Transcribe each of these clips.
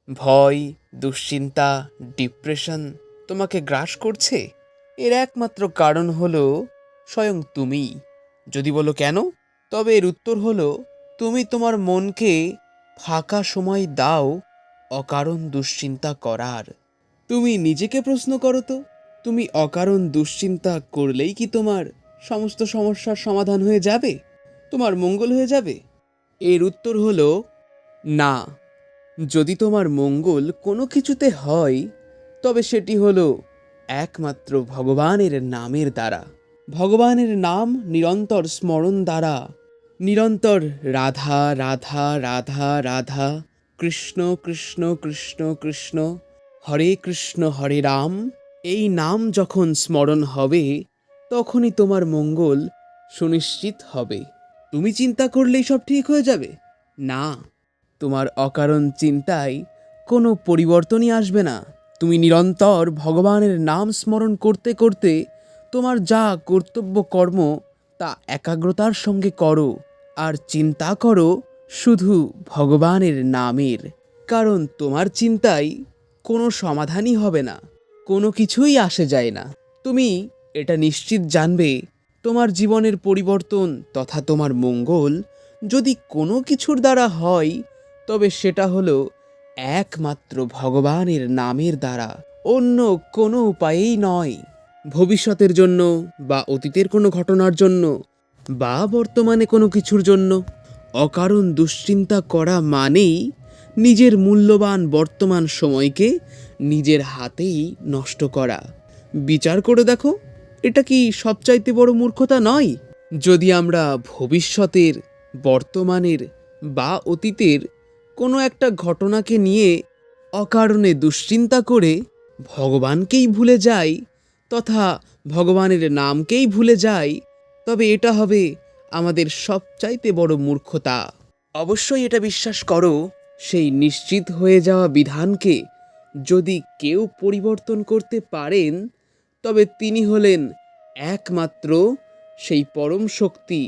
ভয়, দুশ্চিন্তা, ডিপ্রেশন তোমাকে গ্রাস করছে, এর একমাত্র কারণ হলো স্বয়ং তুমিই। যদি বলো কেন, তবে এর উত্তর হলো তুমি তোমার মনকে ফাঁকা সময় দাও অকারণ দুশ্চিন্তা করার। তুমি নিজেকে প্রশ্ন করো তো, তুমি অকারণ দুশ্চিন্তা করলেই কি তোমার সমস্ত সমস্যার সমাধান হয়ে যাবে, তোমার মঙ্গল হয়ে যাবে? এর উত্তর হলো না। যদি তোমার মঙ্গল কোনো কিছুতে হয়, তবে সেটি হলো একমাত্র ভগবানের নামের দ্বারা। ভগবানের নাম নিরন্তর স্মরণ দ্বারা, নিরন্তর রাধা রাধা রাধা রাধা, কৃষ্ণ কৃষ্ণ কৃষ্ণ কৃষ্ণ, হরে কৃষ্ণ হরে রাম, এই নাম যখন স্মরণ হবে, তখনই তোমার মঙ্গল সুনিশ্চিত হবে। তুমি চিন্তা করলেই সব ঠিক হয়ে যাবে? না, তোমার অকারণ চিন্তায় কোনো পরিবর্তনই আসবে না। তুমি নিরন্তর ভগবানের নাম স্মরণ করতে করতে তোমার যা কর্তব্য কর্ম তা একাগ্রতার সঙ্গে করো, আর চিন্তা করো শুধু ভগবানের নামের। কারণ তোমার চিন্তায় কোনো সমাধানই হবে না, কোনো কিছুই আসে যায় না। তুমি এটা নিশ্চিত জানবে, তোমার জীবনের পরিবর্তন তথা তোমার মঙ্গল যদি কোনো কিছুর দ্বারা হয়, তবে সেটা হলো একমাত্র ভগবানের নামের দ্বারা, অন্য কোনো উপায়েই নয়। ভবিষ্যতের জন্য বা অতীতের কোনো ঘটনার জন্য বা বর্তমানে কোনো কিছুর জন্য অকারণ দুশ্চিন্তা করা মানেই নিজের মূল্যবান বর্তমান সময়কে নিজের হাতেই নষ্ট করা। বিচার করে দেখো, এটা কি সবচাইতে বড় মূর্খতা নয়? যদি আমরা ভবিষ্যতের, বর্তমানের বা অতীতের কোনো একটা ঘটনাকে নিয়ে অকারণে দুশ্চিন্তা করে ভগবানকেই ভুলে যাই, তথা ভগবানের নামকেই ভুলে যাই, তবে এটা হবে আমাদের সবচাইতে বড় মূর্খতা। অবশ্যই এটা বিশ্বাস করো, সেই নিশ্চিত হয়ে যাওয়া বিধানকে যদি কেউ পরিবর্তন করতে পারেন, তবে তিনি হলেন একমাত্র সেই পরম শক্তি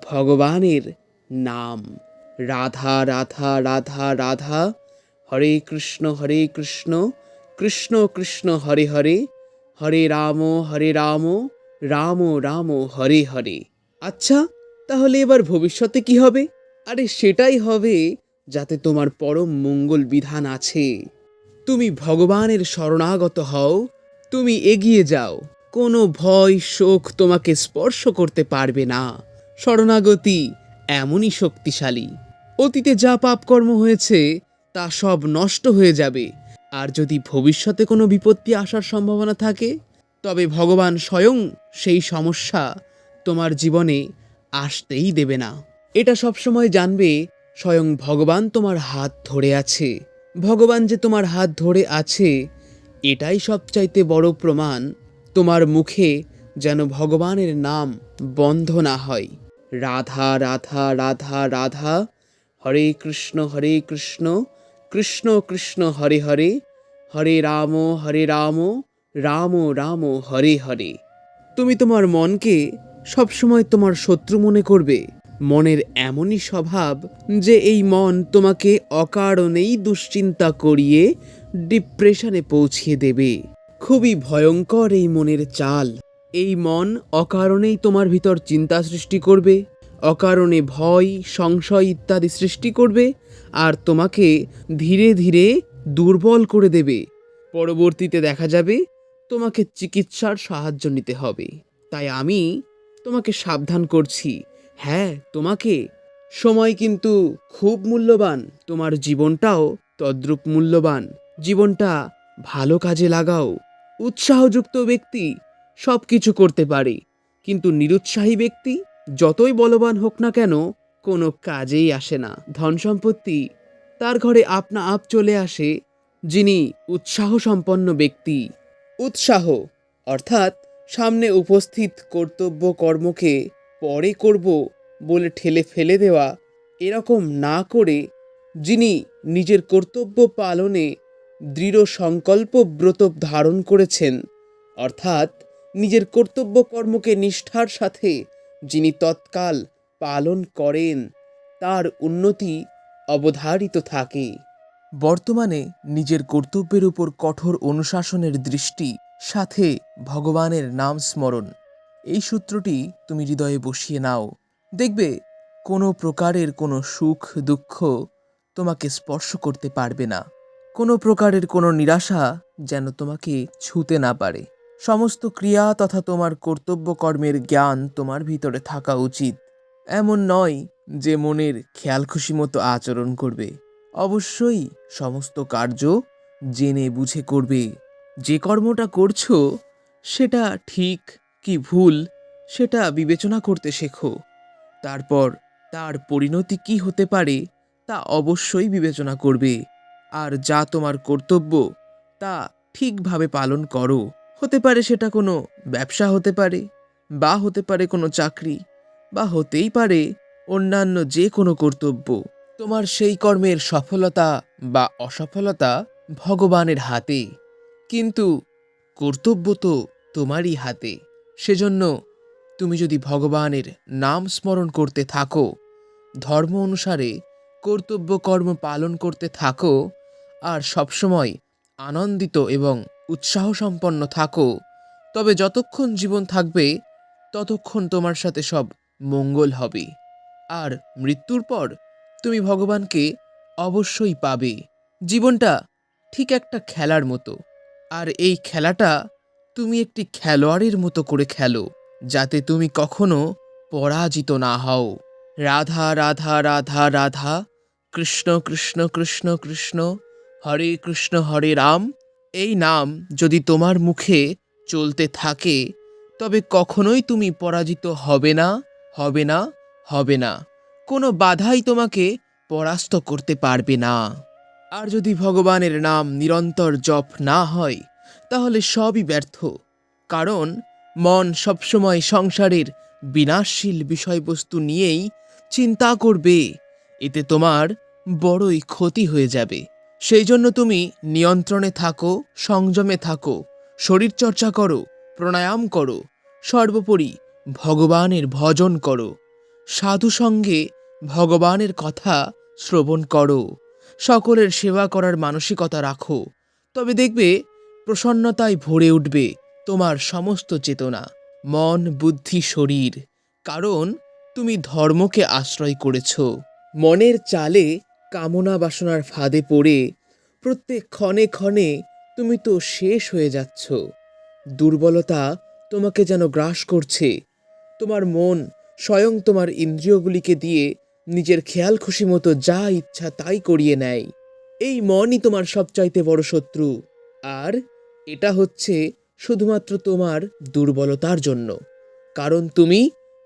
ভগবানের নাম। রাধা রাধা রাধা রাধা, হরে কৃষ্ণ কৃষ্ণ কৃষ্ণ হরে হরে, হরে রাম রাম রাম হরে হরে। আচ্ছা, তাহলে এবার ভবিষ্যতে কি হবে? আরে সেটাই হবে যাতে তোমার পরম মঙ্গল বিধান আছে। তুমি ভগবানের শরণাগত হও, তুমি এগিয়ে যাও, কোনো ভয় শোক তোমাকে স্পর্শ করতে পারবে না। শরণাগতি এমনই শক্তিশালী, অতীতে যা পাপকর্ম হয়েছে তা সব নষ্ট হয়ে যাবে। আর যদি ভবিষ্যতে কোনো বিপত্তি আসার সম্ভাবনা থাকে, তবে ভগবান স্বয়ং সেই সমস্যা তোমার জীবনে আসতেই দেবে না। এটা সবসময় জানবে, স্বয়ং ভগবান তোমার হাত ধরে আছে। ভগবান যে তোমার হাত ধরে আছে, এটাই সবচাইতে বড় প্রমাণ। তোমার মুখে যেন ভগবানের নাম বন্ধ না হয়। রাধা রাধা রাধা রাধা, হরে কৃষ্ণ কৃষ্ণ কৃষ্ণ হরে হরে, হরে রাম রাম রাম হরে হরে। তুমি তোমার মনকে সবসময় তোমার শত্রু মনে করবে। মনের এমনই স্বভাব যে এই মন তোমাকে অকারণেই দুশ্চিন্তা করিয়ে ডিপ্রেশনে পৌঁছিয়ে দেবে। খুবই ভয়ঙ্কর এই মনের চাল। এই মন অকারণেই তোমার ভিতর চিন্তা সৃষ্টি করবে, অকারণে ভয় সংশয় ইত্যাদি সৃষ্টি করবে, আর তোমাকে ধীরে ধীরে দুর্বল করে দেবে। পরবর্তীতে দেখা যাবে তোমাকে চিকিৎসার সাহায্য নিতে হবে। তাই আমি তোমাকে সাবধান করছি, হ্যাঁ তোমাকে। সময় কিন্তু খুব মূল্যবান, তোমার জীবনটাও তদ্রূপ মূল্যবান। জীবনটা ভালো কাজে লাগাও। উৎসাহযুক্ত ব্যক্তি সব কিছু করতে পারে, কিন্তু নিরুৎসাহী ব্যক্তি যতই বলবান হোক না কেন, কোনো কাজেই আসে না। ধন সম্পত্তি তার ঘরে আপনা আপ চলে আসে যিনি উৎসাহ সম্পন্ন ব্যক্তি। উৎসাহ অর্থাৎ সামনে উপস্থিত কর্তব্য কর্মকে পরে করব বলে ঠেলে ফেলে দেওয়া, এরকম না করে যিনি নিজের কর্তব্য পালনে দৃঢ় সংকল্প ব্রত ধারণ করেছেন, অর্থাৎ নিজের কর্তব্য কর্মকে নিষ্ঠার সাথে যিনি তৎকাল পালন করেন, তার উন্নতি অবধারিত থাকে। বর্তমানে নিজের কর্তব্যের উপর কঠোর অনুশাসনের দৃষ্টি, সাথে ভগবানের নাম স্মরণ, এই সূত্রটি তুমি হৃদয়ে বসিয়ে নাও। দেখবে কোনো প্রকারের কোনো সুখ দুঃখ তোমাকে স্পর্শ করতে পারবে না। কোনো প্রকারের কোনো নিরাশা যেন তোমাকে ছুঁতে না পারে। সমস্ত ক্রিয়া তথা তোমার কর্তব্য কর্মের জ্ঞান তোমার ভিতরে থাকা উচিত। এমন নয় যে মনের খেয়াল খুশি মতো আচরণ করবে। অবশ্যই সমস্ত কার্য জেনে বুঝে করবে। যে কর্মটা করছো সেটা ঠিক কি ভুল সেটা বিবেচনা করতে শেখো। তারপর তার পরিণতি কি হতে পারে তা অবশ্যই বিবেচনা করবে। আর যা তোমার কর্তব্য তা ঠিকভাবে পালন করো। হতে পারে সেটা কোনো ব্যবসা হতে পারে, বা হতে পারে কোনো চাকরি, বা হতেই পারে অন্যান্য যে কোনো কর্তব্য। তোমার সেই কর্মের সফলতা বা অসফলতা ভগবানের হাতে, কিন্তু কর্তব্য তো তোমারই হাতে। সেজন্য তুমি যদি ভগবানের নাম স্মরণ করতে থাকো, ধর্ম অনুসারে কর্তব্য কর্ম পালন করতে থাকো, আর সবসময় আনন্দিত এবং উৎসাহ সম্পন্ন থাকো, তবে যতক্ষণ জীবন থাকবে ততক্ষণ তোমার সাথে সব মঙ্গল হবে। আর মৃত্যুর পর তুমি ভগবানকে অবশ্যই পাবে। জীবনটা ঠিক একটা খেলার মতো, আর এই খেলাটা তুমি একটি খেলোয়াড়ের মতো করে খেলো, যাতে তুমি কখনো পরাজিত না হও। রাধা রাধা রাধা রাধা, কৃষ্ণ কৃষ্ণ কৃষ্ণ কৃষ্ণ, হরে রাম, এই নাম যদি তোমার মুখে চলতে থাকে তবে কখনোই তুমি পরাজিত হবে না, হবে না, হবে না। কোনো বাধাই তোমাকে পরাস্ত করতে পারবে না। আর যদি ভগবানের নাম নিরন্তর জপ না হয় তাহলে সবই ব্যর্থ। কারণ মন সবসময় সংসারের বিনাশশীল বিষয়বস্তু নিয়েই চিন্তা করবে। এতে তোমার বড়ই ক্ষতি হয়ে যাবে। সেই জন্য তুমি নিয়ন্ত্রণে থাকো, সংযমে থাকো, শরীরচর্চা করো, প্রাণায়াম করো, সর্বোপরি ভগবানের ভজন করো, সাধু সঙ্গে ভগবানের কথা শ্রবণ করো, সকলের সেবা করার মানসিকতা রাখো। তবে দেখবে প্রসন্নতায় ভরে উঠবে তোমার সমস্ত চেতনা, মন, বুদ্ধি, শরীর। কারণ তুমি ধর্মকে আশ্রয় করেছ। মনের চালে কামনা বাসনার ফাঁদে পড়ে প্রত্যেক ক্ষণে ক্ষণে তুমি তো শেষ হয়ে যাচ্ছ। দুর্বলতা তোমাকে যেন গ্রাস করছে। তোমার মন স্বয়ং তোমার ইন্দ্রিয়গুলিকে দিয়ে নিজের খেয়াল খুশি মতো যা ইচ্ছা তাই করিয়ে নেয়। এই মনই তোমার সবচাইতে বড় শত্রু। আর এটা হচ্ছে শুধুমাত্র তোমার দুর্বলতার জন্য। কারণ তুমি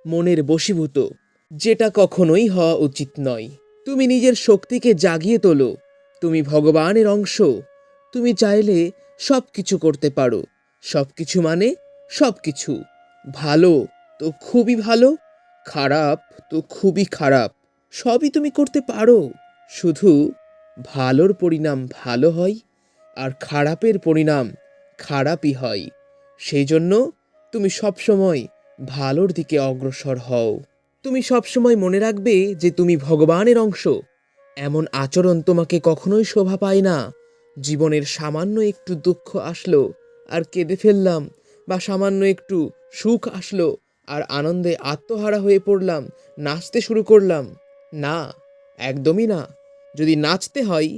মনের বশীভূত, যেটা কখনোই হওয়া উচিত নয়। তুমি নিজের শক্তিকে জাগিয়ে তোলো। তুমি ভগবানের অংশ। তুমি চাইলে সব কিছু করতে পারো। সব কিছু মানে সব কিছু। ভালো তো খুবই ভালো, খারাপ তো খুবই খারাপ, সবই তুমি করতে পারো। শুধু ভালোর পরিণাম ভালো হয়, আর খারাপের পরিণাম খারাপই হয়। সেই জন্য তুমি সবসময় ভালোর দিকে অগ্রসর হও। তুমি সবসময় মনে রাখবে যে তুমি ভগবানের অংশ। এমন আচরণ তোমাকে কখনোই শোভা পায় না। জীবনের সামান্য একটু দুঃখ আসলো আর কেঁদে ফেললাম, বা সামান্য একটু সুখ আসলো আর আনন্দে আত্মহারা হয়ে পড়লাম, নাচতে শুরু করলাম। না, একদমই না। যদি নাচতে হয়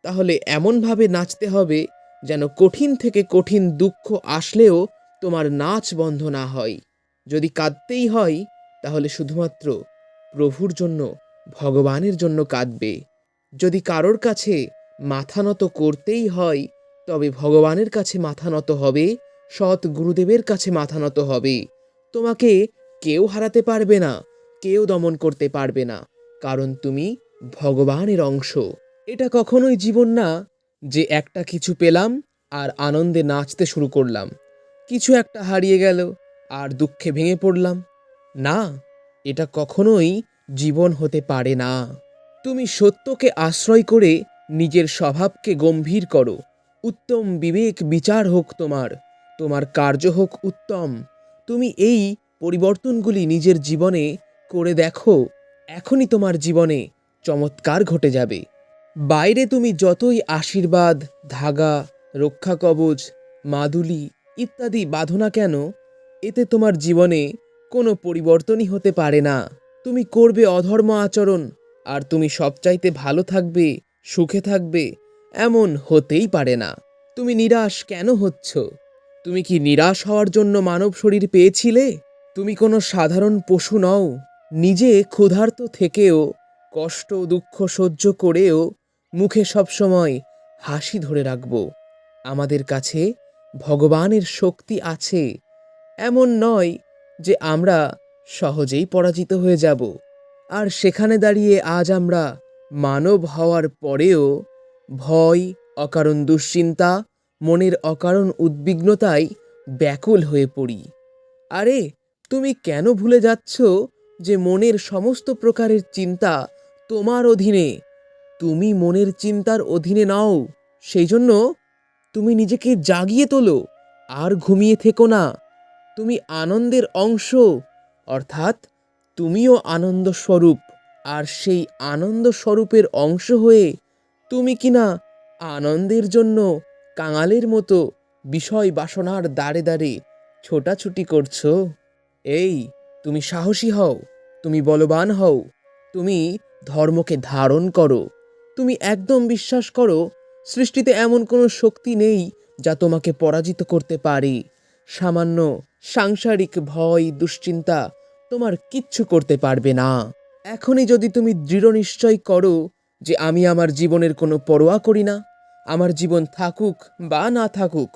তাহলে এমনভাবে নাচতে হবে যেন কঠিন থেকে কঠিন দুঃখ আসলেও তোমার নাচ বন্ধ না হয়। যদি কাঁদতেই হয় তাহলে শুধুমাত্র প্রভুর জন্য, ভগবানের জন্য কাঁদবে। যদি কারোর কাছে মাথা নত করতেই হয় তবে ভগবানের কাছে মাথা নত হবে, সৎ গুরুদেবের কাছে মাথা নত হবে। তোমাকে কেউ হারাতে পারবে না, কেউ দমন করতে পারবে না, কারণ তুমি ভগবানের অংশ। এটা কখনোই জীবন না যে একটা কিছু পেলাম আর আনন্দে নাচতে শুরু করলাম, কিছু একটা হারিয়ে গেল আর দুঃখে ভেঙে পড়লাম। না, এটা কখনোই জীবন হতে পারে না। তুমি সত্যকে আশ্রয় করে নিজের স্বভাবকে গম্ভীর করো। উত্তম বিবেক বিচার হোক তোমার, তোমার কার্য হোক উত্তম। তুমি এই পরিবর্তনগুলি নিজের জীবনে করে দেখো, এখনই তোমার জীবনে চমৎকার ঘটে যাবে। বাইরে তুমি যতই আশীর্বাদ, ধাগা, রক্ষা কবচ, মাদুলি ইত্যাদি বাঁধো না কেন, এতে তোমার জীবনে কোনো পরিবর্তনই হতে পারে না। তুমি করবে অধর্ম আচরণ, আর তুমি সবচাইতে ভালো থাকবে, সুখে থাকবে, এমন হতেই পারে না। তুমি নিরাশ কেন হচ্ছ? তুমি কি নিরাশ হওয়ার জন্য মানব শরীর পেয়েছিলে? তুমি কোনো সাধারণ পশু নও। নিজে ক্ষুধার্ত থেকেও, কষ্ট দুঃখ সহ্য করেও মুখে সবসময় হাসি ধরে রাখব। আমাদের কাছে ভগবানের শক্তি আছে। এমন নয় যে আমরা সহজেই পরাজিত হয়ে যাব। আর সেখানে দাঁড়িয়ে আজ আমরা মানব হওয়ার পরেও ভয়, অকারণ দুশ্চিন্তা, মনের অকারণ উদ্বিগ্নতায় ব্যাকুল হয়ে পড়ি। আরে, তুমি কেন ভুলে যাচ্ছ যে মনের সমস্ত প্রকারের চিন্তা তোমার অধীনে? তুমি মনের চিন্তার অধীনে নাও। সেই জন্য তুমি নিজেকে জাগিয়ে তোলো, আর ঘুমিয়ে থেকো না। তুমি আনন্দের অংশ, অর্থাৎ তুমিও আনন্দ স্বরূপ। আর সেই আনন্দ স্বরূপের অংশ হয়ে তুমি কিনা আনন্দের জন্য কাঙালের মতো বিষয় বাসনার দ্বারে দ্বারে ছোটাছুটি করছো। এই, তুমি সাহসী হও, তুমি বলবান হও, তুমি ধর্মকে ধারণ করো। তুমি একদম বিশ্বাস করো, সৃষ্টিতে এমন কোনো শক্তি নেই যা তোমাকে পরাজিত করতে পারে। সামান্য সাংসারিক ভয়, দুশ্চিন্তা তোমার কিচ্ছু করতে পারবে না। এখনই যদি তুমি দৃঢ় নিশ্চয় করো যে আমি আমার জীবনের কোনো পরোয়া করি না, আমার জীবন থাকুক বা না থাকুক,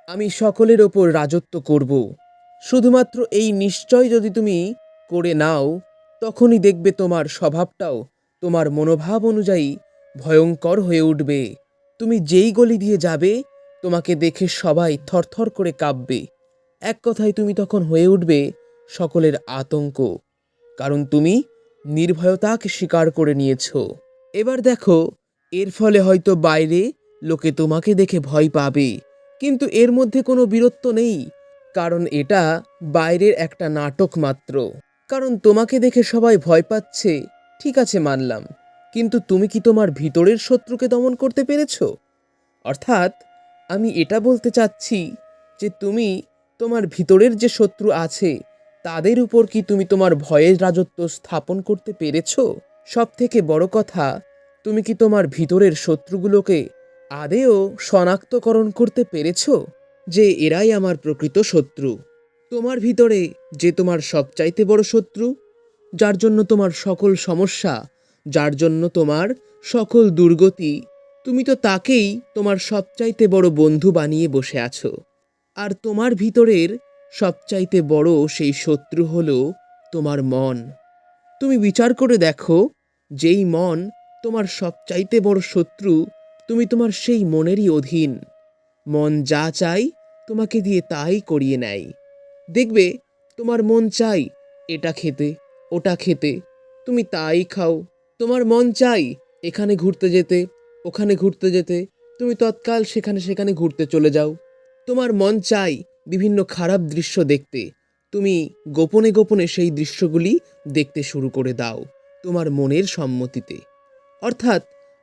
আমি সকলের ওপর রাজত্ব করব, শুধুমাত্র এই নিশ্চয় যদি তুমি করে নাও, তখনই দেখবে তোমার স্বভাবটাও তোমার মনোভাব অনুযায়ী ভয়ঙ্কর হয়ে উঠবে। তুমি যেই গলি দিয়ে যাবে, তোমাকে দেখে সবাই থরথর করে কাঁপবে। এক কথায় তুমি তখন হয়ে উঠবে সকলের আতঙ্ক, কারণ তুমি নির্ভয়তাকে স্বীকার করে নিয়েছো। এবার দেখো, এর ফলে হয়তো বাইরে লোকে তোমাকে দেখে ভয় পাবে, কিন্তু এর মধ্যে কোনো বীরত্ব নেই, কারণ এটা বাইরের একটা নাটক মাত্র। কারণ তোমাকে দেখে সবাই ভয় পাচ্ছে, ঠিক আছে মানলাম, কিন্তু তুমি কি তোমার ভিতরের শত্রুকে দমন করতে পেরেছো? অর্থাৎ আমি এটা বলতে চাচ্ছি যে তুমি তোমার ভিতরের যে শত্রু আছে, তাদের উপর কি তুমি তোমার ভয়ের রাজত্ব স্থাপন করতে পেরেছো? সব থেকে বড় কথা, তুমি কি তোমার ভিতরের শত্রুগুলোকে আদেও শনাক্তকরণ করতে পেরেছো যে এরাই আমার প্রকৃত শত্রু? তোমার ভিতরে যে তোমার সবচাইতে বড় শত্রু, যার জন্য তোমার সকল সমস্যা, যার জন্য তোমার সকল দুর্গতি, তুমি তো তাকেই তোমার সবচাইতে বড় বন্ধু বানিয়ে বসে আছো। আর তোমার ভিতরের সবচাইতে বড় সেই শত্রু হলো তোমার মন। তুমি বিচার করে দেখো, যেই মন তোমার সবচাইতে বড় শত্রু, তুমি তোমার সেই মনেরই অধীন। মন যা চাই তোমাকে দিয়ে তাই করিয়ে নেয়। দেখবে তোমার মন চাই এটা খেতে, ওটা খেতে, তুমি তাই খাও। তোমার মন চাই এখানে ঘুরতে যেতে, ওখানে ঘুরতে যেতে, তুমি তৎকাল সেখানে সেখানে ঘুরতে চলে যাও। তোমার মন চাই বিভিন্ন খারাপ দৃশ্য দেখতে, তুমি গোপনে গোপনে সেই দৃশ্যগুলি দেখতে শুরু করে দাও তোমার মনের সম্মতিতে। অর্থাৎ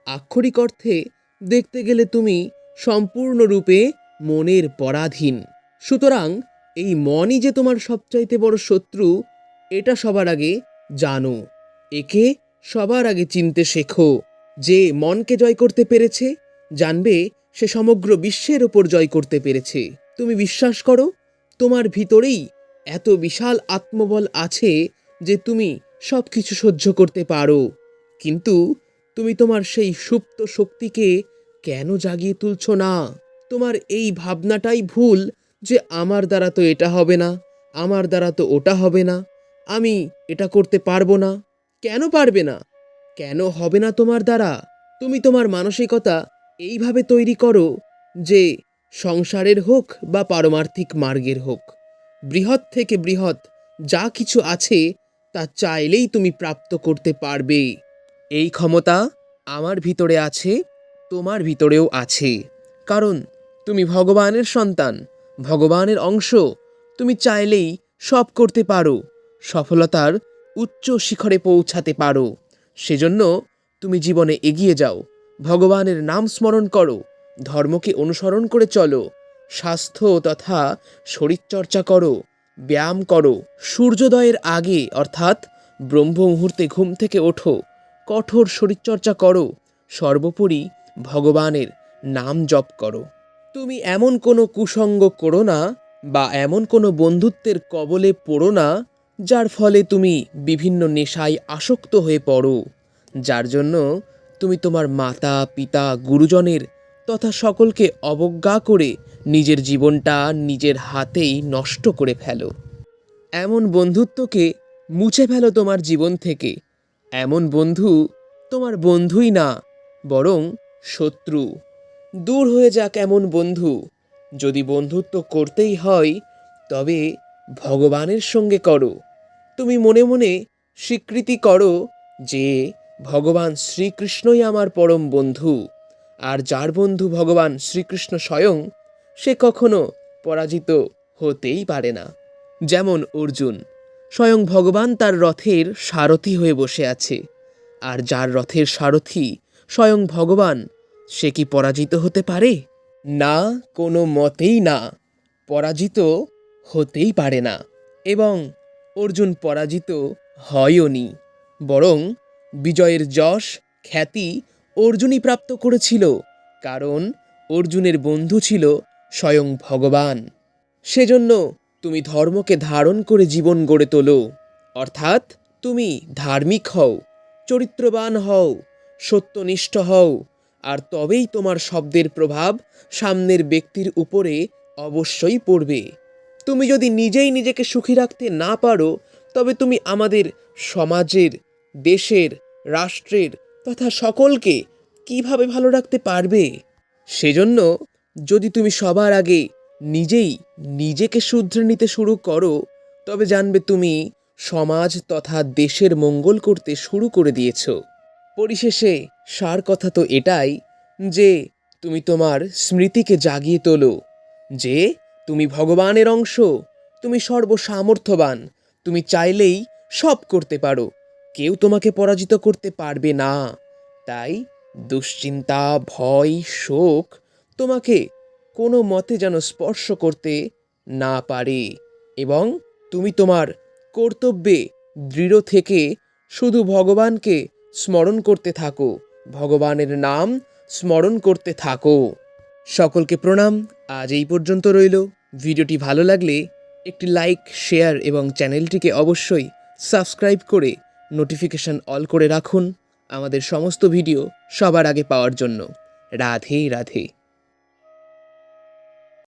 আক্ষরিক অর্থে দেখতে গেলে তুমি সম্পূর্ণরূপে মনের পরাধীন। সুতরাং এই মনই যে তোমার সবচাইতে বড় শত্রু, এটা সবার আগে জানো। একে সবার আগে চিনতে শেখো। যে মনকে জয় করতে পেরেছে, জানবে সে সমগ্র বিশ্বের ওপর জয় করতে পেরেছে। তুমি বিশ্বাস করো, তোমার ভিতরেই এত বিশাল আত্মবল আছে যে তুমি সব কিছু সহ্য করতে পারো। কিন্তু তুমি তোমার সেই সুপ্ত শক্তিকে কেন জাগিয়ে তুলছো না? তোমার এই ভাবনাটাই ভুল যে আমার দ্বারা তো এটা হবে না, আমার দ্বারা তো ওটা হবে না, আমি এটা করতে পারবো না। কেন পারবে না? কেন হবে না তোমার দ্বারা? তুমি তোমার মানসিকতা এইভাবে তৈরি করো যে সংসারের হোক বা পারমার্থিক মার্গের হোক, বৃহৎ থেকে বৃহৎ যা কিছু আছে তা চাইলেই তুমি প্রাপ্ত করতে পারবে। এই ক্ষমতা আমার ভিতরে আছে, তোমার ভিতরেও আছে। কারণ তুমি ভগবানের সন্তান, ভগবানের অংশ। তুমি চাইলেই সব করতে পারো, সফলতার উচ্চ শিখরে পৌঁছাতে পারো। সেজন্য তুমি জীবনে এগিয়ে যাও, ভগবানের নাম স্মরণ করো, ধর্মকে অনুসরণ করে চলো, স্বাস্থ্য তথা শরীরচর্চা করো, ব্যায়াম করো, সূর্যোদয়ের আগে অর্থাৎ ব্রহ্ম মুহূর্তে ঘুম থেকে ওঠো, কঠোর শরীরচর্চা করো, সর্বোপরি ভগবানের নাম জপ করো। তুমি এমন কোনো কুসঙ্গ করো না বা এমন কোনো বন্ধুত্বের কবলে পড়ো না যার ফলে তুমি বিভিন্ন নেশায় আসক্ত হয়ে পড়ো, যার জন্য তুমি তোমার মাতা পিতা গুরুজনের তথা সকলকে অবজ্ঞা করে নিজের জীবনটা নিজের হাতেই নষ্ট করে ফেলো। এমন বন্ধুত্বকে মুছে ফেলো তোমার জীবন থেকে। এমন বন্ধু তোমার বন্ধুই না, বরং শত্রু। দূর হয়ে যাক এমন বন্ধু। যদি বন্ধুত্ব করতেই হয় তবে ভগবানের সঙ্গে করো। তুমি মনে মনে স্বীকৃতি করো যে ভগবান শ্রীকৃষ্ণই আমার পরম বন্ধু, আর যার বন্ধু ভগবান শ্রীকৃষ্ণ স্বয়ং, সে কখনো পরাজিত হতেই পারে না। যেমন অর্জুন, স্বয়ং ভগবান তার রথের সারথি হয়ে বসে আছে, আর যার রথের সারথি স্বয়ং ভগবান, সে কি পরাজিত হতে পারে? না, কোনো মতেই না। পরাজিত হতেই পারে না, এবং অর্জুন পরাজিত হয়ওনি, বরং বিজয়ের যশ খ্যাতি অর্জুনই প্রাপ্ত করেছিল, কারণ অর্জুনের বন্ধু ছিল স্বয়ং ভগবান। সেজন্য তুমি ধর্মকে ধারণ করে জীবন গড়ে তোলো, অর্থাৎ তুমি ধার্মিক হও, চরিত্রবান হও, সত্যনিষ্ঠ হও, আর তবেই তোমার শব্দের প্রভাব সামনের ব্যক্তির উপরে অবশ্যই পড়বে। তুমি যদি নিজেই নিজেকে সুখী রাখতে না পারো, তবে তুমি আমাদের সমাজের, দেশের, রাষ্ট্রের তথা সকলকে কিভাবে ভালো রাখতে পারবে? সেজন্য যদি তুমি সবার আগে নিজেই নিজেকে শুধরে নিতে শুরু করো, তবে জানবে তুমি সমাজ তথা দেশের মঙ্গল করতে শুরু করে দিয়েছ। পরিশেষে সার কথা তো এটাই যে তুমি তোমার স্মৃতিকে জাগিয়ে তোলো যে তুমি ভগবানের অংশ, তুমি সর্বসামর্থ্যবান, তুমি চাইলেই সব করতে পারো, কেউ তোমাকে পরাজিত করতে পারবে না। তাই দুশ্চিন্তা, ভয়, শোক তোমাকে কোনো মতে যেন স্পর্শ করতে না পারে, এবং তুমি তোমার কর্তব্যে দৃঢ় থেকে শুধু ভগবানকে স্মরণ করতে থাকো, ভগবানের নাম স্মরণ করতে থাকো। সকলকে প্রণাম। আজ এই পর্যন্ত রইল। ভিডিওটি ভালো লাগলে একটি লাইক, শেয়ার এবং চ্যানেলটিকে অবশ্যই সাবস্ক্রাইব করে নোটিফিকেশন অল করে রাখুন আমাদের সমস্ত ভিডিও সবার আগে পাওয়ার জন্য। রাধে রাধে।